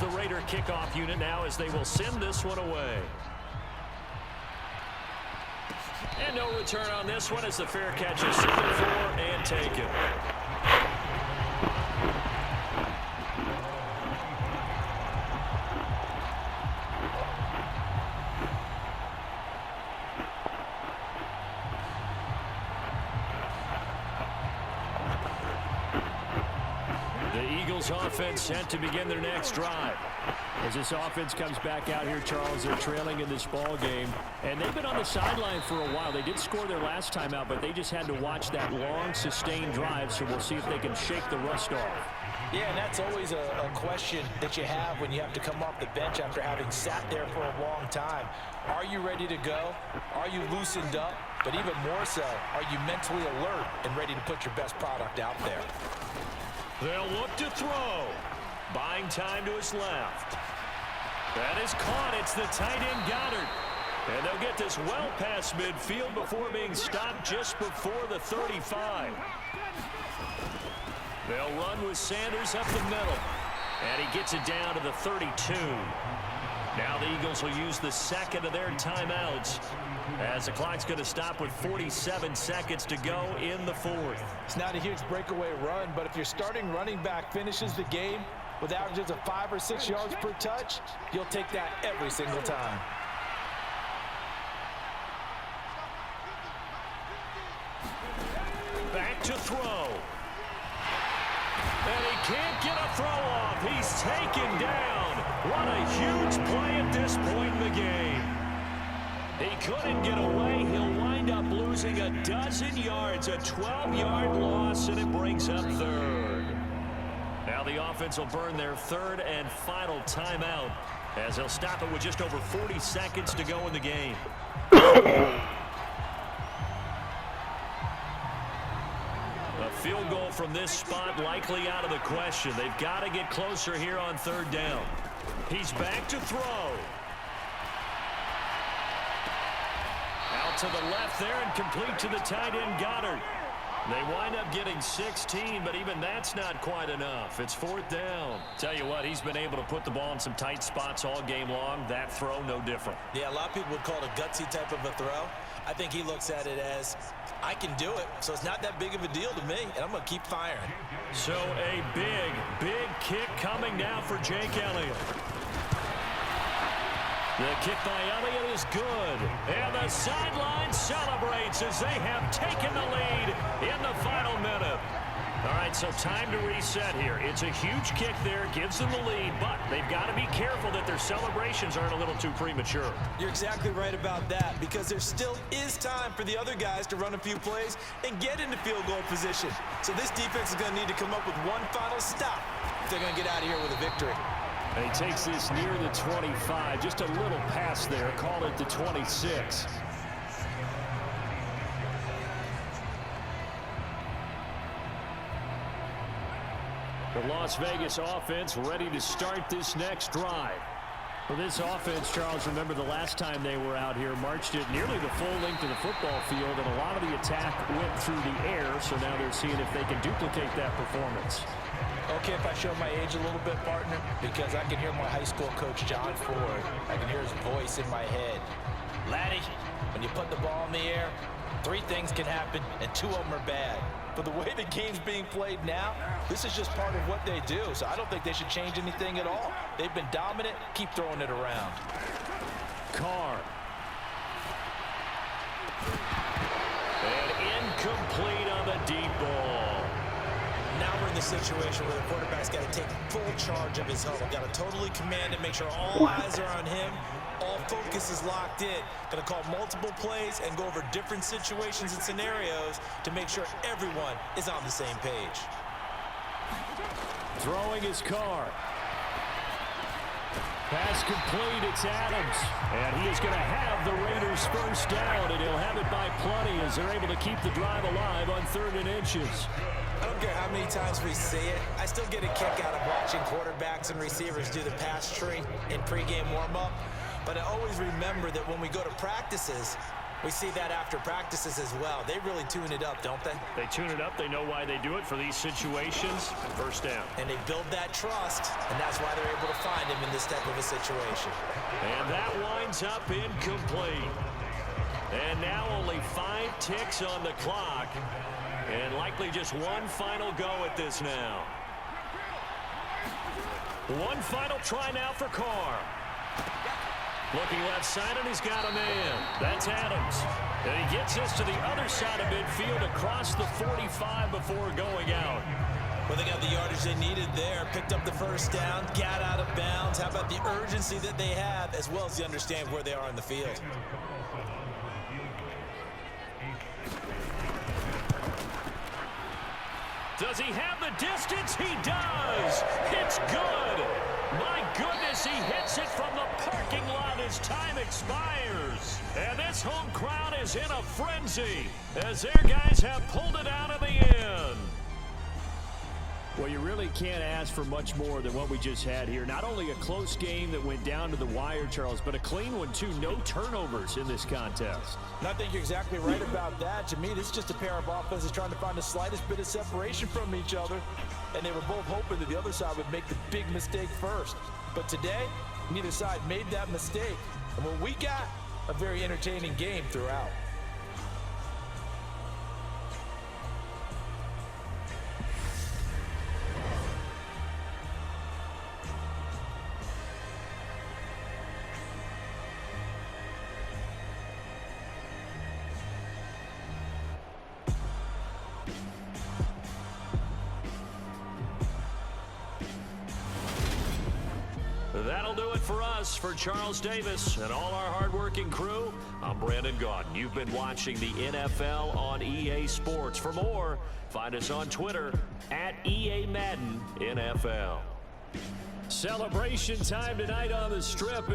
the Raider kickoff unit now as they will send this one away. And no return on this one as the fair catch is sent for and taken. Offense sent to begin their next drive. As this offense comes back out here, Charles, they're trailing in this ball game, and they've been on the sideline for a while. They did score their last time out, but they just had to watch that long, sustained drive, so we'll see if they can shake the rust off. Yeah, and that's always a question that you have when you have to come off the bench after having sat there for a long time. Are you ready to go? Are you loosened up? But even more so, are you mentally alert and ready to put your best product out there? They'll look to throw. Buying time to his left. That is caught. It's the tight end Goddard. And they'll get this well past midfield before being stopped just before the 35. They'll run with Sanders up the middle. And he gets it down to the 32. Now the Eagles will use the second of their timeouts as the clock's going to stop with 47 seconds to go in the fourth. It's not a huge breakaway run, but if your starting running back finishes the game with averages of 5 or 6 yards per touch, you'll take that every single time. Back to throw. And he can't get a throw off. He's taken down. What a huge play at this point in the game. He couldn't get away. He'll wind up losing a dozen yards, a 12-yard loss, and it brings up third. Now the offense will burn their third and final timeout as they'll stop it with just over 40 seconds to go in the game. A field goal from this spot likely out of the question. They've got to get closer here on third down. He's back to throw. Out to the left there and complete to the tight end Goddard. They wind up getting 16, but even that's not quite enough. It's fourth down. Tell you what, he's been able to put the ball in some tight spots all game long. That throw, no different. Yeah, a lot of people would call it a gutsy type of a throw. I think he looks at it as, I can do it, so it's not that big of a deal to me, and I'm going to keep firing. So a big kick coming now for Jake Elliott. The kick by Elliott is good. And the sideline celebrates as they have taken the lead in the final minute. All right, so time to reset here. It's a huge kick there, gives them the lead, but they've got to be careful that their celebrations aren't a little too premature. You're exactly right about that, because there still is time for the other guys to run a few plays and get into field goal position. So this defense is going to need to come up with one final stop if they're going to get out of here with a victory. And he takes this near the 25, just a little pass there, call it the 26. The Las Vegas offense ready to start this next drive. For this offense, Charles, remember the last time they were out here, marched it nearly the full length of the football field, and a lot of the attack went through the air, so now they're seeing if they can duplicate that performance. Okay, if I show my age a little bit, partner, because I can hear my high school coach, John Ford. I can hear his voice in my head. Laddie, when you put the ball in the air, 3 things can happen, and 2 of them are bad. But the way the game's being played now, this is just part of what they do, so I don't think they should change anything at all. They've been dominant. Keep throwing it around. Carr. And incomplete on the deep ball. Now we're in the situation where the quarterback's got to take full charge of his huddle. Got to totally command and make sure all eyes are on him. All focus is locked in. Going to call multiple plays and go over different situations and scenarios to make sure everyone is on the same page. Throwing his Carr. Pass complete, it's Adams. And he is going to have the Raiders first down, and he'll have it by plenty as they're able to keep the drive alive on 3rd and inches. I don't care how many times we see it. I still get a kick out of watching quarterbacks and receivers do the pass tree in pregame warm-up. But I always remember that when we go to practices, We see that after practices as well. They really tune it up, don't they? They tune it up. They know why they do it for these situations. First down. And they build that trust, and that's why they're able to find him in this type of a situation. And that winds up incomplete. And now only 5 ticks on the clock. And likely just one final go at this now. One final try now for Carr. Looking left side, and he's got a man. That's Adams. And he gets us to the other side of midfield across the 45 before going out. Well, they got the yardage they needed there. Picked up the first down, got out of bounds. How about the urgency that they have, as well as they understand where they are in the field. Does he have the distance? He does. It's good. My goodness, he hits it from the parking lot as time expires. And this home crowd is in a frenzy as their guys have pulled it out of the end. Well, you really can't ask for much more than what we just had here. Not only a close game that went down to the wire, Charles, but a clean one, too. No turnovers in this contest. And I think you're exactly right about that. To me, this is just a pair of offenses trying to find the slightest bit of separation from each other. And they were both hoping that the other side would make the big mistake first. But today, neither side made that mistake. And what we got, a very entertaining game throughout. That'll do it for us. For Charles Davis and all our hardworking crew, I'm Brandon Gaudin. You've been watching the NFL on EA Sports. For more, find us on Twitter at EA Madden NFL. Celebration time tonight on the Strip.